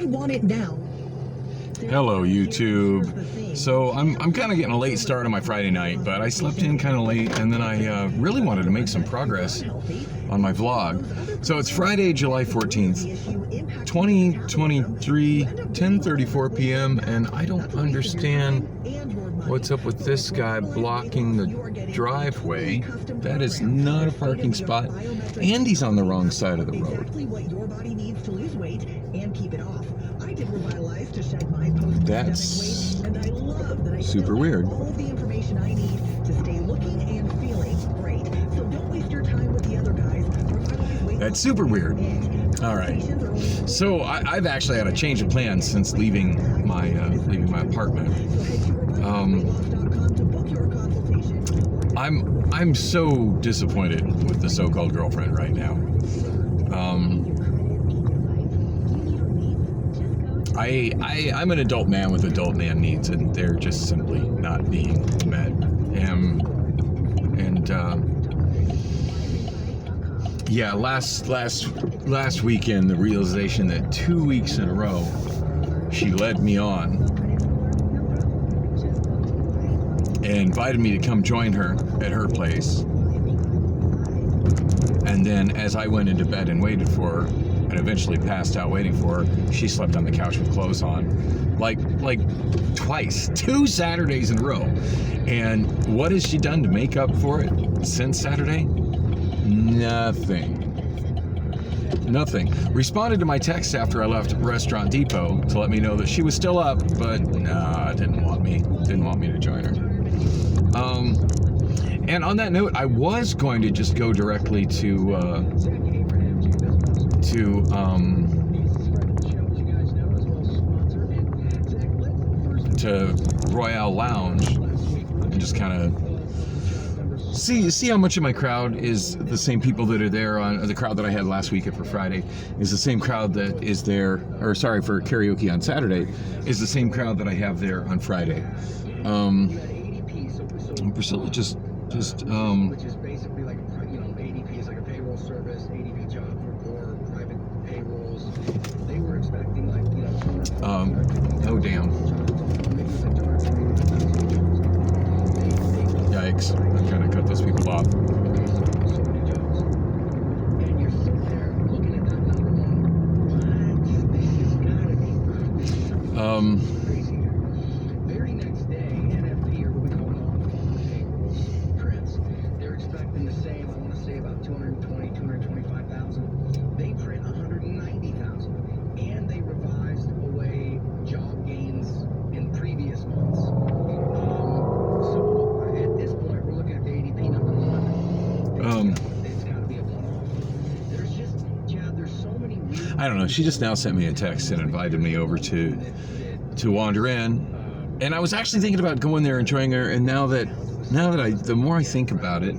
I want it now. Hello, YouTube. So I'm kind of getting a late start on my Friday night, but I slept in kind of late, and then I really wanted to make some progress on my vlog. So it's Friday, July 14th, 2023, 10:34 p.m., and I don't understand what's up with this guy blocking the driveway. That is not a parking spot, and he's on the wrong side of the road. That's super weird. That's super weird. All right. So I've actually had a change of plans since leaving my apartment. I'm so disappointed with the so-called girlfriend right now. I'm an adult man with adult man needs, and they're just simply not being met. Yeah, last weekend, the realization that 2 weeks in a row she led me on and invited me to come join her at her place. And then as I went into bed and waited for her, and eventually passed out waiting for her, she slept on the couch with clothes on. Like twice, 2 Saturdays in a row. And what has she done to make up for it since Saturday? Nothing. Responded to my text after I left Restaurant Depot to let me know that she was still up, but nah, didn't want me to join her. And on that note, I was going to just go directly to Royale Lounge and just kind of see how much of my crowd is the same people that are there on the crowd that I had last week for Friday is the same crowd that is there, or sorry, for karaoke on Saturday is the same crowd that I have there on Friday. Priscilla just which is basically like, ADP is like a payroll service. ADP job for private payrolls. They were expecting oh damn. Yikes. I'm trying to cut those people off. Very next day, NFP will be going on payroll prints. They're expecting the same, I want to say about 225,000. They print 190,000. And they revised away job gains in previous months. So at this point, we're looking at the ADP number 1. It's got to be a one-off. There's so many weird... I don't know. She just now sent me a text and invited me over to wander in. And I was actually thinking about going there and joining her, and now that the more I think about it,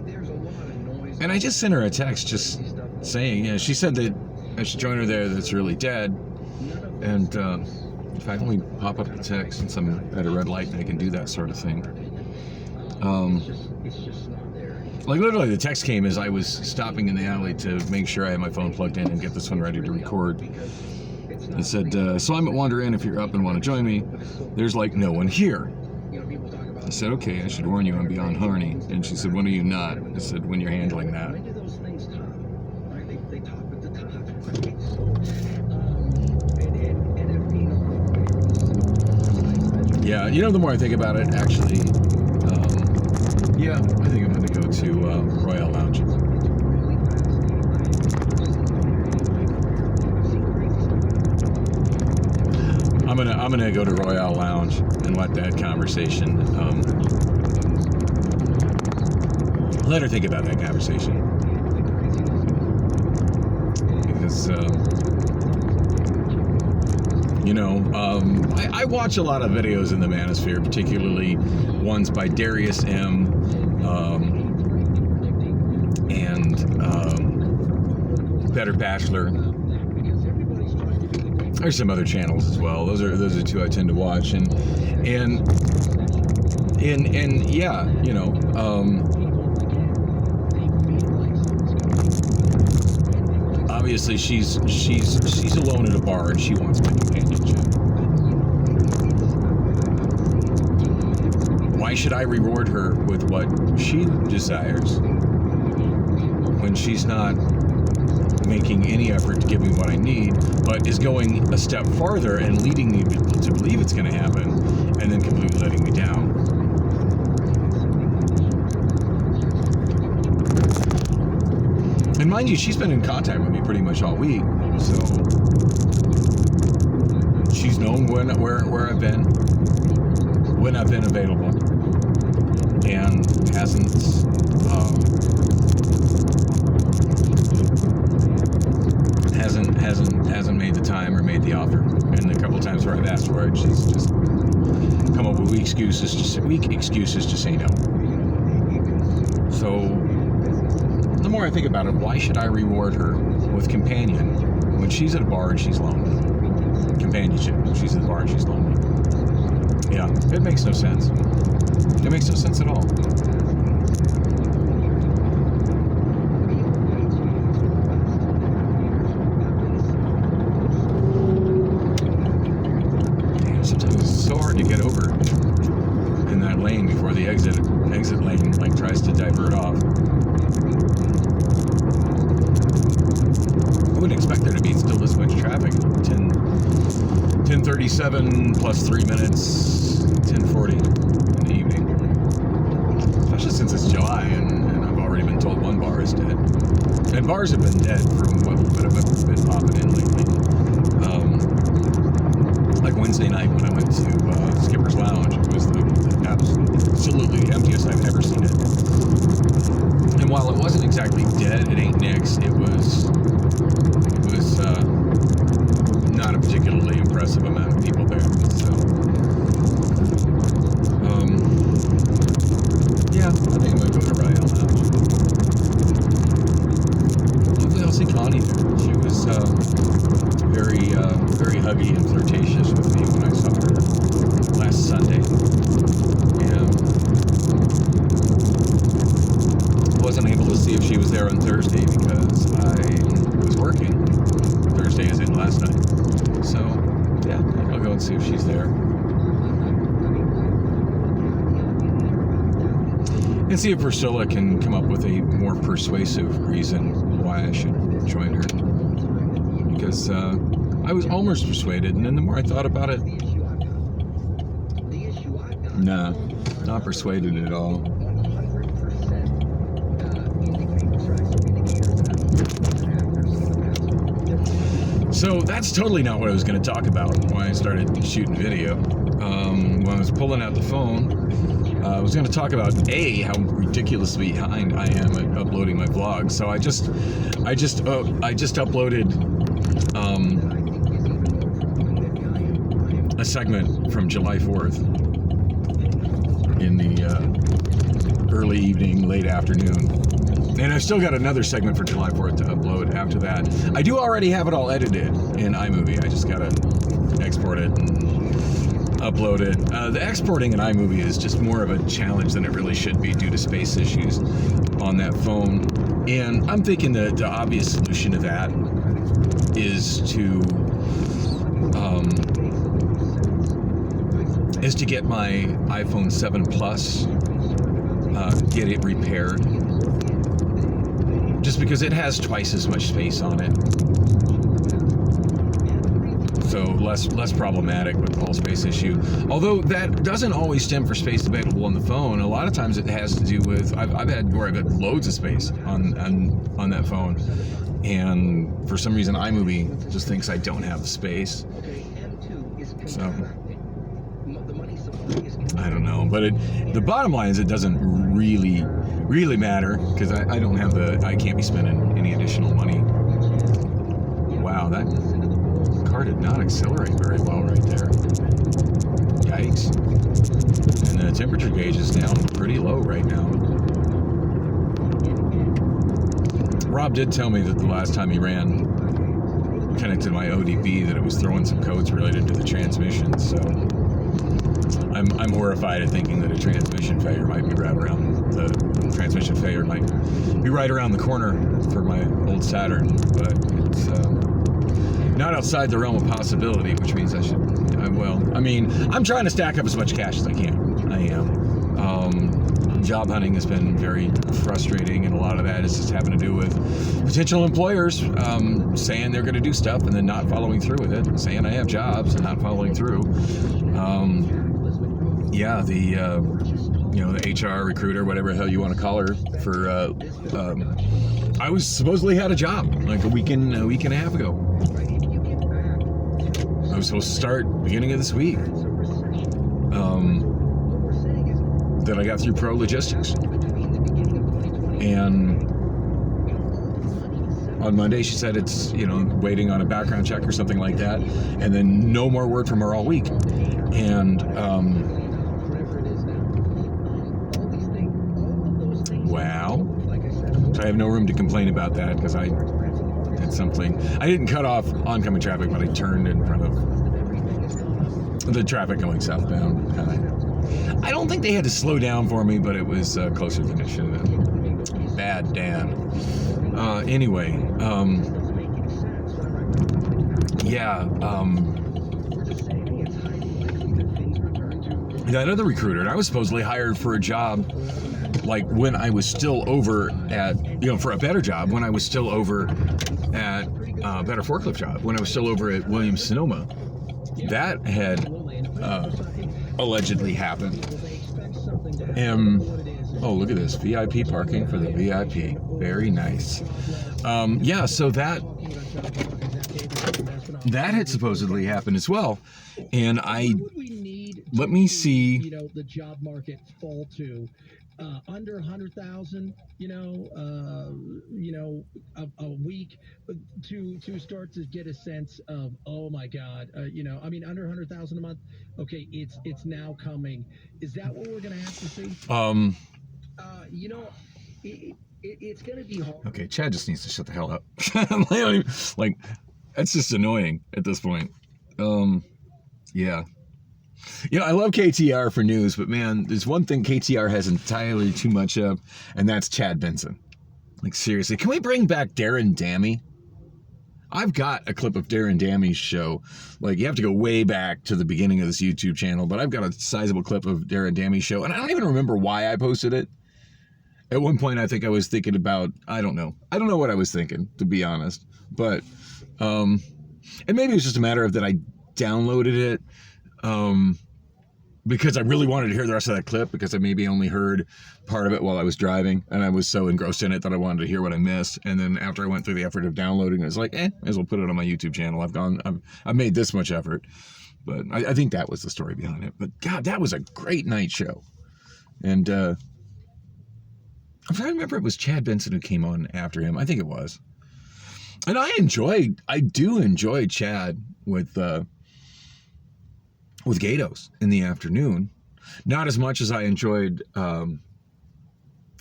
and I just sent her a text just saying, she said that I should join her there, that's really dead. And if I only pop up the text since I'm at a red light and I can do that sort of thing. Like literally the text came as I was stopping in the alley to make sure I had my phone plugged in and get this one ready to record. It said, so I'm at Wander Inn if you're up and want to join me. There's no one here. I said, okay, I should warn you I'm beyond horny. And she said, when are you not? I said, when you're handling that. Yeah, the more I think about it, actually, yeah, I think I'm going to go to Royale Lounge. I'm gonna go to Royale Lounge and let that conversation. Let her think about that conversation, because I watch a lot of videos in the manosphere, particularly ones by Darius M. And Better Bachelor. There's some other channels as well. Those are two I tend to watch, and yeah, obviously she's alone at a bar and she wants my companion. why should I reward her with what she desires when she's not making any effort to give me what I need, but is going a step farther and leading me to believe it's going to happen, and then completely letting me down. And mind you, she's been in contact with me pretty much all week, so she's known where I've been, when I've been available, and hasn't made the time or made the offer. And the couple times where I've asked for it, she's just come up with weak excuses to say no. So the more I think about it, why should I reward her with companion when she's at a bar and she's lonely? Companionship. She's at the bar and she's lonely. Yeah, it makes no sense. It makes no sense at all. Sometimes it's so hard to get over in that lane before the exit lane like tries to divert off. I wouldn't expect there to be still this much traffic. 10:37 plus 3 minutes, 10:40 in the evening. Especially since it's July and I've already been told one bar is dead. And bars have been dead for what I've been popping in lately. Like Wednesday night when I went to Skipper's Lounge, it was the absolutely emptiest I've ever seen it. And while it wasn't exactly dead, it ain't Nick's, it was not a particularly impressive amount of people there. So, yeah, I think I'm going to go to Royale Lounge. Hopefully I'll see Connie there. She was very huggy and flirtatious with me when I saw her last Sunday. And wasn't able to see if she was there on Thursday because I was working. Thursday is in last night. So, yeah, I'll go and see if she's there. And see if Priscilla can come up with a more persuasive reason why I should join her. Because I was almost persuaded, and then the more I thought about it, nah, not persuaded at all. So that's totally not what I was going to talk about when I started shooting video. When I was pulling out the phone, I was going to talk about how ridiculously behind I am at uploading my vlog. So I just uploaded a segment from July 4th in the early evening, late afternoon. And I've still got another segment for July 4th to upload after that. I do already have it all edited in iMovie. I just gotta export it and upload it. The exporting in iMovie is just more of a challenge than it really should be due to space issues on that phone. And I'm thinking that the obvious solution to that is to get my iPhone 7 Plus, get it repaired. Just because it has twice as much space on it. So less problematic with the whole space issue. Although that doesn't always stem for space available on the phone. A lot of times it has to do with I've had loads of space on that phone. And for some reason iMovie just thinks I don't have the space. So I don't know, but the bottom line is it doesn't really matter because I don't have I can't be spending any additional money. Wow, that car did not accelerate very well right there. Yikes. And the temperature gauge is down pretty low right now. Rob did tell me that the last time he ran connected to my ODB that it was throwing some codes related to the transmission, so I'm horrified at thinking that a transmission failure might be right around the corner for my old Saturn, but it's not outside the realm of possibility, which means I'm trying to stack up as much cash as I can. I am. Job hunting has been very frustrating, and a lot of that is just having to do with potential employers saying they're going to do stuff and then not following through with it, saying I have jobs and not following through. The HR recruiter, whatever the hell you want to call her, for I was supposedly had a job like a week and a half ago. I was supposed to start beginning of this week. That I got through Pro Logistics. And on Monday she said it's, waiting on a background check or something like that. And then no more word from her all week. And wow. So I have no room to complain about that because I did something. I didn't cut off oncoming traffic, but I turned in front of the traffic going southbound. I don't think they had to slow down for me, but it was closer than it should have been. Bad Dan. Anyway, that other recruiter, and I was supposedly hired for a job like when I was still over at, for a better job, when I was still over at a better forklift job, when I was still over at Williams-Sonoma. That had allegedly happened. And, oh, look at this. VIP parking for the VIP. Very nice. So that had supposedly happened as well. And let me see. The job market fall to under 100,000, a week to start to get a sense of, oh my God, under 100,000 a month. Okay, it's now coming. Is that what we're gonna have to see? It's gonna be hard. Okay, Chad just needs to shut the hell up. Like, that's just annoying at this point. Yeah. I love KTR for news, but man, there's one thing KTR has entirely too much of, and that's Chad Benson. Like, seriously, can we bring back Darren Dammy? I've got a clip of Darren Dammy's show. Like, you have to go way back to the beginning of this YouTube channel, but I've got a sizable clip of Darren Dammy's show, and I don't even remember why I posted it. At one point, I think I was thinking about, I don't know what I was thinking, to be honest. But, and maybe it was just a matter of that I downloaded it, because I really wanted to hear the rest of that clip, because I maybe only heard part of it while I was driving, and I was so engrossed in it that I wanted to hear what I missed. And then after I went through the effort of downloading, I was like, may as well put it on my YouTube channel. I've made this much effort. But I think that was the story behind it. But God, that was a great night show. And I'm trying to remember if it was Chad Benson who came on after him. I think it was. And I do enjoy Chad with Gatos in the afternoon. Not as much as I enjoyed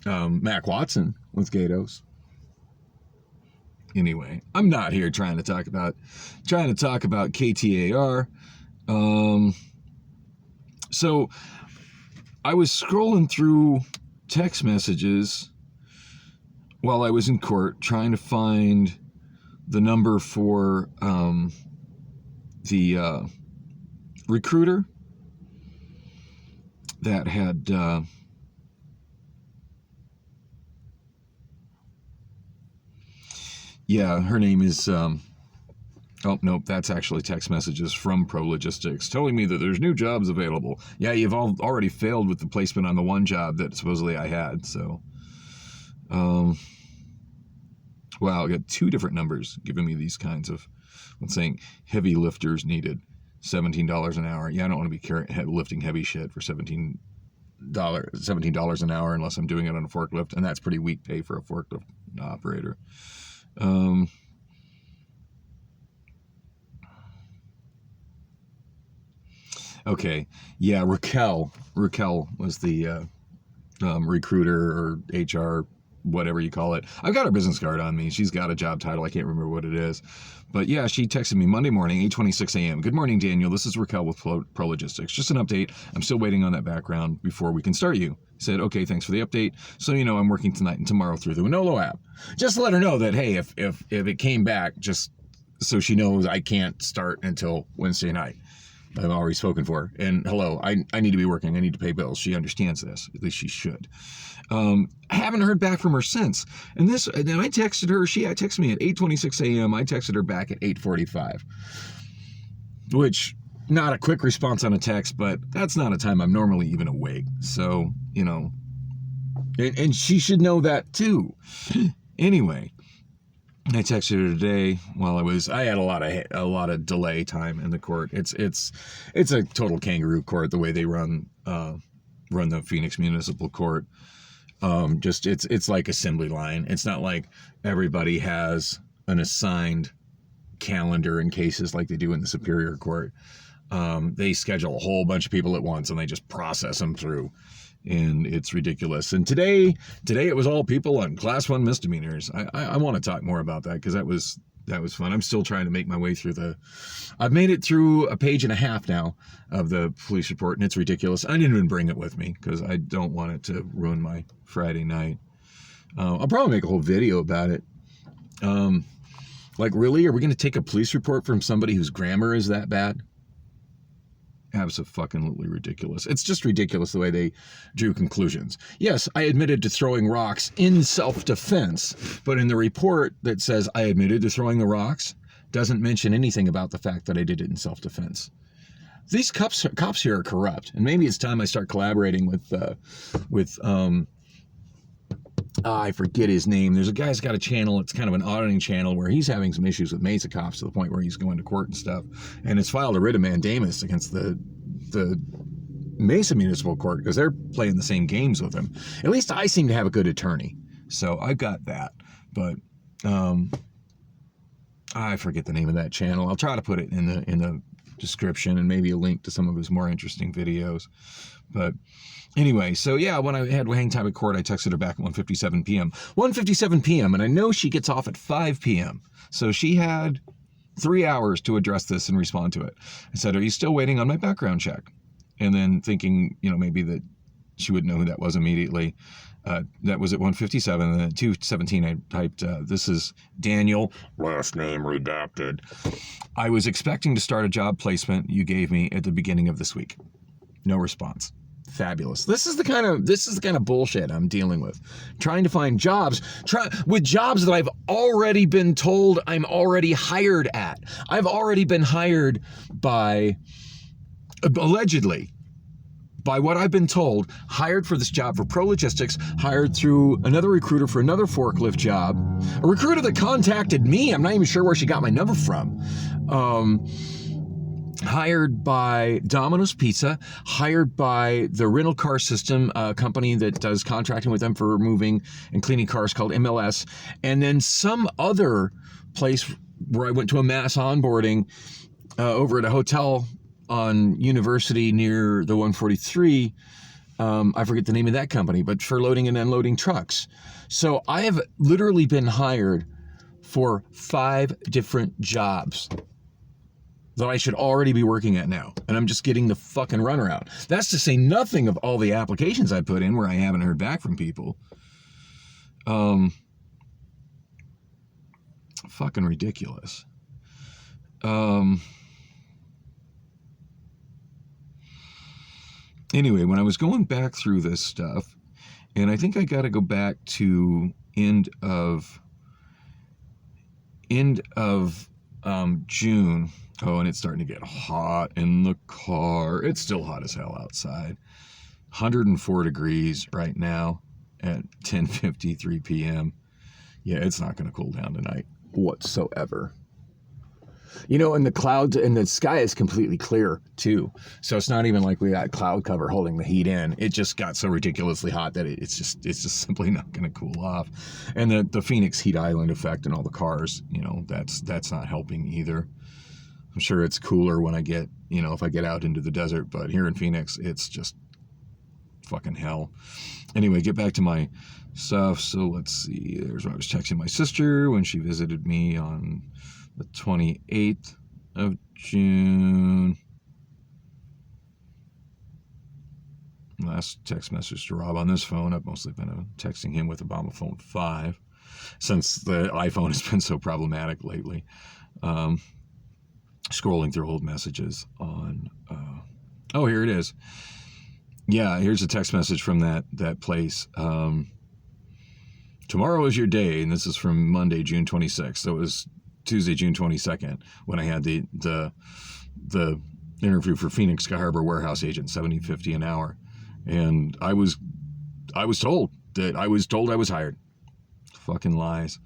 Mac Watson with Gatos. Anyway, I'm not here trying to talk about KTAR. So I was scrolling through text messages while I was in court trying to find the number for the recruiter that had her name is oh nope, that's actually text messages from Pro Logistics telling me that there's new jobs available. Yeah, you've already failed with the placement on the one job that supposedly I had. So wow, I got two different numbers giving me these kinds of, let's say, heavy lifters needed. $17 an hour. Yeah, I don't want to be lifting heavy shit for $17 an hour unless I'm doing it on a forklift, and that's pretty weak pay for a forklift operator. Okay, yeah, Raquel was the recruiter or HR, whatever you call it. I've got her business card on me. She's got a job title. I can't remember what it is. But yeah, she texted me Monday morning, 8:26 a.m. Good morning, Daniel. This is Raquel with Pro Logistics. Just an update. I'm still waiting on that background before we can start you. Said, okay, thanks for the update. So, I'm working tonight and tomorrow through the Winolo app. Just to let her know that, hey, if it came back, just so she knows I can't start until Wednesday night. I've already spoken for her. And hello, I need to be working. I need to pay bills. She understands this. At least she should. I haven't heard back from her since. And then I texted her. She texted me at 8:26 a.m. I texted her back at 8:45, which not a quick response on a text, but that's not a time I'm normally even awake. So, you know, and she should know that too. Anyway, I texted her today while I had a lot of delay time in the court. It's a total kangaroo court the way they run the Phoenix Municipal Court. It's like assembly line. It's not like everybody has an assigned calendar in cases like they do in the Superior Court. They schedule a whole bunch of people at once and they just process them through. And it's ridiculous. And today it was all people on class 1 misdemeanors. I want to talk more about that because that was fun. I'm still trying to make my way through I've made it through a page and a half now of the police report, and it's ridiculous. I didn't even bring it with me because I don't want it to ruin my Friday night. I'll probably make a whole video about it. Like, really? Are we going to take a police report from somebody whose grammar is that bad? Absolutely ridiculous. It's just ridiculous the way they drew conclusions. Yes, I admitted to throwing rocks in self-defense, but in the report that says I admitted to throwing the rocks doesn't mention anything about the fact that I did it in self-defense. These cops here are corrupt, and maybe it's time I start collaborating with I forget his name. There's a guy's got a channel. It's kind of an auditing channel where he's having some issues with Mesa cops to the point where he's going to court and stuff, and has filed a writ of mandamus against the Mesa Municipal Court because they're playing the same games with him. At least I seem to have a good attorney, so I got that. But I forget the name of that channel. I'll try to put it in the description and maybe a link to some of his more interesting videos. But anyway, so yeah, when I had hang time at court, I texted her back at 1:57 p.m. 1:57 p.m. and I know she gets off at 5 p.m. So she had 3 hours to address this and respond to it. I said, "Are you still waiting on my background check?" And then thinking, maybe that she would know who that was immediately. That was at 1:57, and then at 2:17 I typed, "This is Daniel, last name redacted. I was expecting to start a job placement you gave me at the beginning of this week." No response. Fabulous. This is the kind of bullshit I'm dealing with. Trying to find jobs, with jobs that I've already been told I'm already hired at. I've already been hired by, allegedly, by what I've been told, hired for this job for Pro Logistics, hired through another recruiter for another forklift job. A recruiter that contacted me, I'm not even sure where she got my number from. Hired by Domino's Pizza, hired by the rental car system company that does contracting with them for moving and cleaning cars called MLS, and then some other place where I went to a mass onboarding over at a hotel on University near the 143. I forget the name of that company, but for loading and unloading trucks. So I have literally been hired for 5 different jobs that I should already be working at now. And I'm just getting the fucking runaround. That's to say nothing of all the applications I put in where I haven't heard back from people. Fucking ridiculous. Anyway, when I was going back through this stuff, and I think I got to go back to end of June. Oh, and it's starting to get hot in the car. It's still hot as hell outside. 104 degrees right now at 10:53 p.m. Yeah, it's not going to cool down tonight whatsoever. And the clouds and the sky is completely clear too. So it's not even like we got cloud cover holding the heat in. It just got so ridiculously hot that it's just simply not going to cool off. And the Phoenix heat island effect and all the cars, that's not helping either. I'm sure it's cooler when I get, if I get out into the desert, but here in Phoenix, it's just fucking hell. Anyway, get back to my stuff. So let's see. There's where I was texting my sister when she visited me on the 28th of June. Last text message to Rob on this phone. I've mostly been texting him with Obamaphone 5 since the iPhone has been so problematic lately. scrolling through old messages on, oh, here it is. Yeah, here's a text message from that place. Tomorrow is your day, and this is from Monday, June 26th. So it was Tuesday, June 22nd, when I had the interview for Phoenix Sky Harbor warehouse agent, $70.50 an hour, and I was told I was hired. Fucking lies.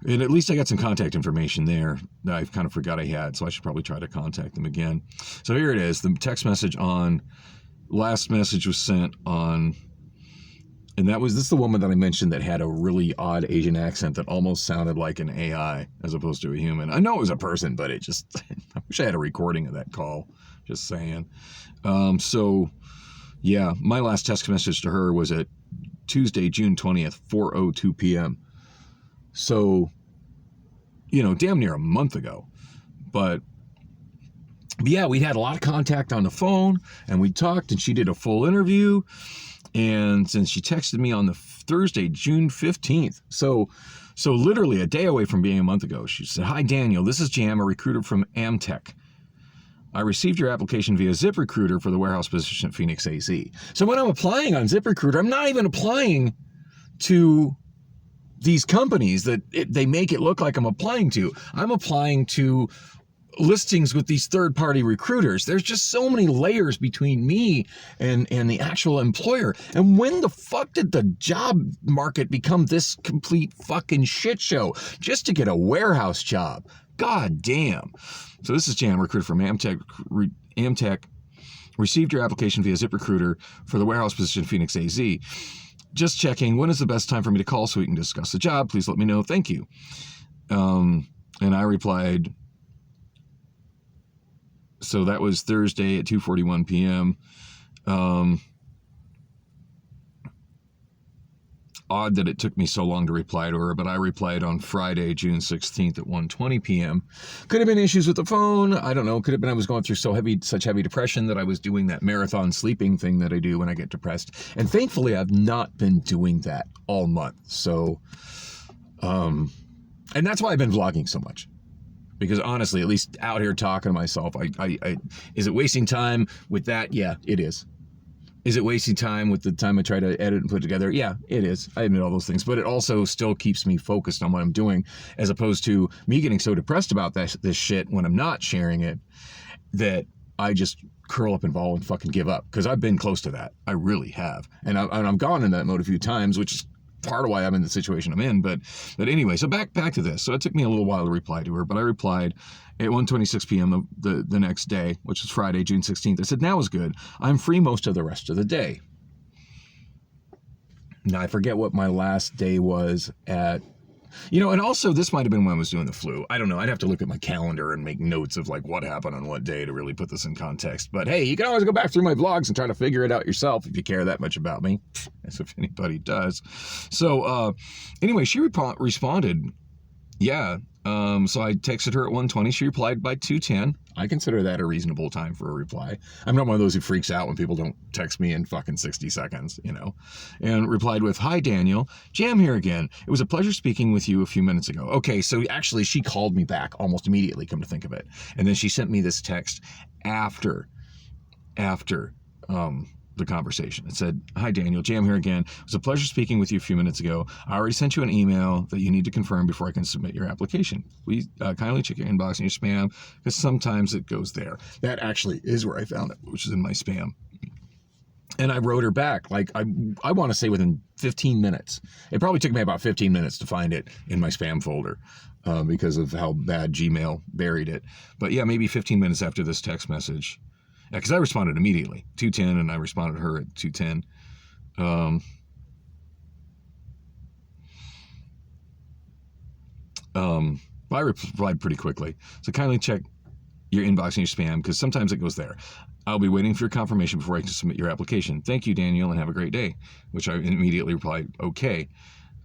And at least I got some contact information there that I kind of forgot I had, so I should probably try to contact them again. So here it is. The text message last message was sent on, and this is the woman that I mentioned that had a really odd Asian accent that almost sounded like an AI as opposed to a human. I know it was a person, but it just, I wish I had a recording of that call, just saying. So yeah, my last text message to her was at Tuesday, June 20th, 4:02 p.m. So, damn near a month ago. But yeah, we'd had a lot of contact on the phone, and we talked, and she did a full interview. And since she texted me on the Thursday, June 15th, so literally a day away from being a month ago, she said, "Hi, Daniel, this is Jam, a recruiter from Amtech. I received your application via ZipRecruiter for the warehouse position at Phoenix AZ." So when I'm applying on ZipRecruiter, I'm not even applying to these companies that they make it look like I'm applying to. I'm applying to listings with these third-party recruiters. There's just so many layers between me and the actual employer. And when the fuck did the job market become this complete fucking shit show just to get a warehouse job? God damn. So this is Jan, recruiter from Amtech. Amtech received your application via ZipRecruiter for the warehouse position Phoenix AZ. Just checking, when is the best time for me to call so we can discuss the job? Please let me know. Thank you. And I replied, so that was Thursday at 2:41 p.m. Odd that it took me so long to reply to her, but I replied on Friday, June 16th at 1:20 p.m. Could have been issues with the phone. I don't know. Could have been I was going through such heavy depression that I was doing that marathon sleeping thing that I do when I get depressed. And thankfully, I've not been doing that all month. So, and that's why I've been vlogging so much. Because honestly, at least out here talking to myself, is it wasting time with that? Yeah, it is. Is it wasting time with the time I try to edit and put together? Yeah, it is. I admit all those things, but it also still keeps me focused on what I'm doing, as opposed to me getting so depressed about this shit when I'm not sharing it that I just curl up and ball and fucking give up. Because I've been close to that. I really have. And I've gone in that mode a few times, which is part of why I'm in the situation I'm in. But anyway, so back to this. So it took me a little while to reply to her, but I replied at 1:26 p.m. the next day, which is Friday, June 16th. I said, "Now is good. I'm free most of the rest of the day." Now, I forget what my last day was at, and also this might have been when I was doing the flu. I don't know. I'd have to look at my calendar and make notes of like what happened on what day to really put this in context. But hey, you can always go back through my vlogs and try to figure it out yourself if you care that much about me, as if anybody does. So anyway, she responded, yeah. So I texted her at 1:20. She replied by 2:10. I consider that a reasonable time for a reply. I'm not one of those who freaks out when people don't text me in fucking 60 seconds, and replied with, "Hi, Daniel, Jam here again. It was a pleasure speaking with you a few minutes ago." Okay, so actually she called me back almost immediately, come to think of it. And then she sent me this text after the conversation. It said, "Hi, Daniel, Jam here again. It was a pleasure speaking with you a few minutes ago. I already sent you an email that you need to confirm before I can submit your application. Please kindly check your inbox and your spam, because sometimes it goes there." That actually is where I found it, which is in my spam. And I wrote her back, like, I want to say within 15 minutes. It probably took me about 15 minutes to find it in my spam folder because of how bad Gmail buried it. But yeah, maybe 15 minutes after this text message. Yeah, because I responded immediately, 2:10, and I responded to her at 2:10. I replied pretty quickly. So kindly check your inbox and your spam, because sometimes it goes there. I'll be waiting for your confirmation before I can submit your application. Thank you, Daniel, and have a great day, which I immediately replied, okay.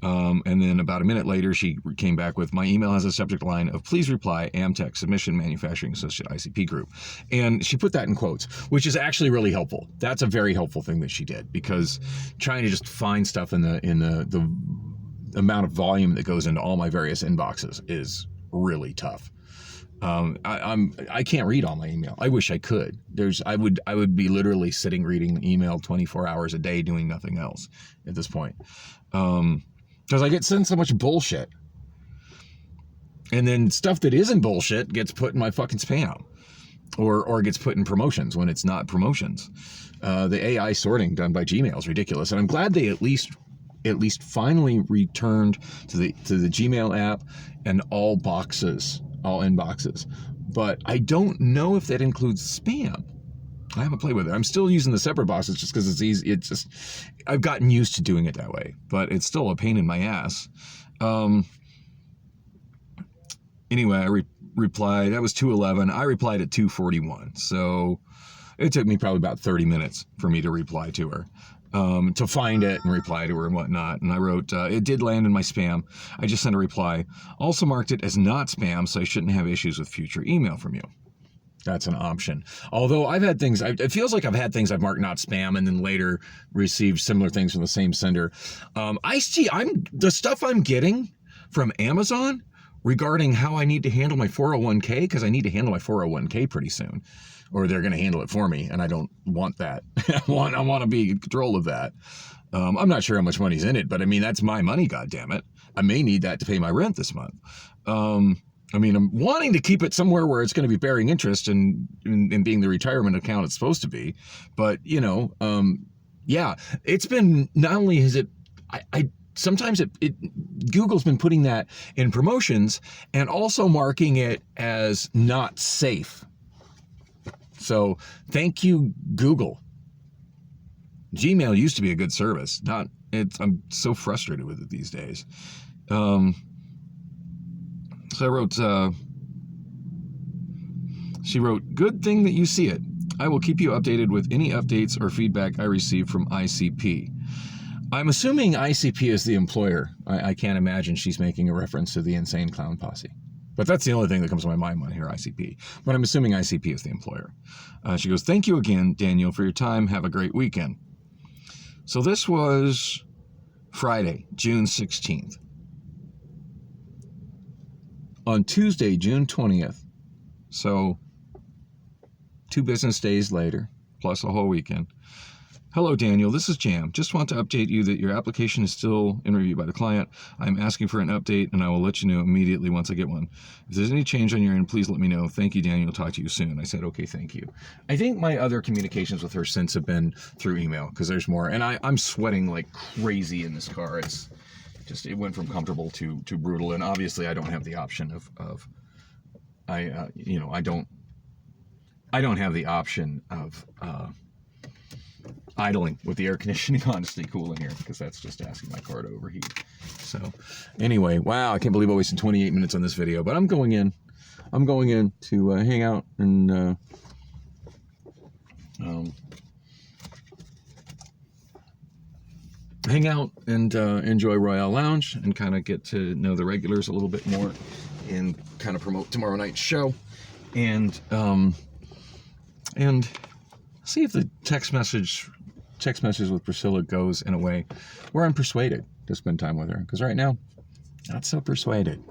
And then about a minute later, she came back with, "My email has a subject line of please reply Amtech Submission Manufacturing Associate ICP Group." And she put that in quotes, which is actually really helpful. That's a very helpful thing that she did, because trying to just find stuff in the amount of volume that goes into all my various inboxes is really tough. I can't read all my email. I wish I could. I would be literally sitting reading email 24 hours a day doing nothing else at this point. Because I get sent so much bullshit. And then stuff that isn't bullshit gets put in my fucking spam. Or gets put in promotions when it's not promotions. The AI sorting done by Gmail is ridiculous. And I'm glad they at least finally returned to the Gmail app and all inboxes. But I don't know if that includes spam. I haven't played with it. I'm still using the separate boxes just because it's easy. I've gotten used to doing it that way, but it's still a pain in my ass. Anyway, I replied. That was 2:11. I replied at 2:41. So it took me probably about 30 minutes for me to reply to her. To find it and reply to her and whatnot. And I wrote, it did land in my spam. I just sent a reply. Also marked it as not spam, so I shouldn't have issues with future email from you. That's an option. Although I've had things, it feels like I've had things I've marked not spam and then later received similar things from the same sender. The stuff I'm getting from Amazon regarding how I need to handle my 401k, because I need to handle my 401k pretty soon. Or they're going to handle it for me, and I don't want that. I want to be in control of that. I'm not sure how much money's in it, but I mean, that's my money, goddammit. I may need that to pay my rent this month. I mean, I'm wanting to keep it somewhere where it's going to be bearing interest and being the retirement account it's supposed to be. But, yeah, it's been, not only is it, sometimes Google's been putting that in promotions and also marking it as not safe. So thank you, Google. Gmail used to be a good service. I'm so frustrated with it these days. So I wrote, she wrote, good thing that you see it. I will keep you updated with any updates or feedback I receive from ICP. I'm assuming ICP is the employer. I can't imagine she's making a reference to the Insane Clown Posse. But that's the only thing that comes to my mind when I hear ICP. But I'm assuming ICP is the employer. She goes, thank you again, Daniel, for your time. Have a great weekend. So this was Friday, June 16th. On Tuesday, June 20th, so 2 business days later, plus a whole weekend. Hello, Daniel. This is Jam. Just want to update you that your application is still in review by the client. I'm asking for an update, and I will let you know immediately once I get one. If there's any change on your end, please let me know. Thank you, Daniel. Talk to you soon. I said, okay, thank you. I think my other communications with her since have been through email, because there's more. And I'm sweating like crazy in this car. It's just, it went from comfortable to brutal. And obviously, I don't have the option I don't have the option of idling with the air conditioning on to stay cool in here, because that's just asking my car to overheat. So anyway, wow, I can't believe I wasted 28 minutes on this video, but I'm going in to hang out and enjoy Royale Lounge and kind of get to know the regulars a little bit more and kind of promote tomorrow night's show and see if the text message with Priscilla goes in a way where I'm persuaded to spend time with her. Because right now, not so persuaded.